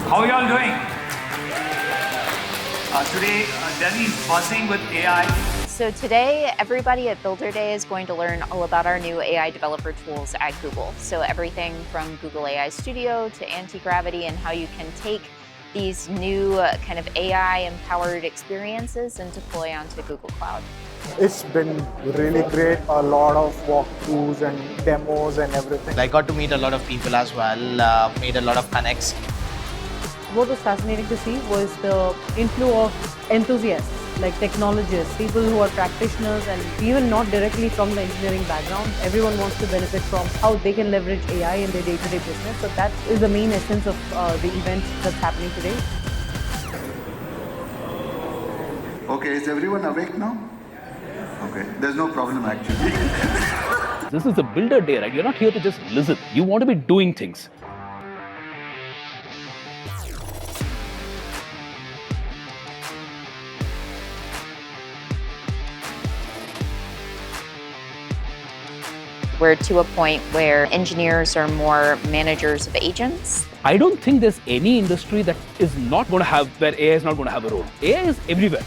How are you all doing? Today, Delhi is buzzing with AI. So today, everybody at Builder Day is going to learn all about our new AI developer tools at Google. So everything from Google AI Studio to Antigravity and how you can take these new kind of AI-empowered experiences and deploy onto Google Cloud. It's been really great, a lot of walkthroughs and demos and everything. I got to meet a lot of people as well, made a lot of connects. What was fascinating to see was the inflow of enthusiasts, like technologists, people who are practitioners and even not directly from the engineering background. Everyone wants to benefit from how they can leverage AI in their day-to-day business. So that is the main essence of the event that's happening today. Okay, is everyone awake now? Okay, there's no problem actually. This is a builder day, right? You're not here to just listen. You want to be doing things. We're to a point where engineers are more managers of agents. I don't think there's any industry that is not going to have, where AI is not going to have a role. AI is everywhere.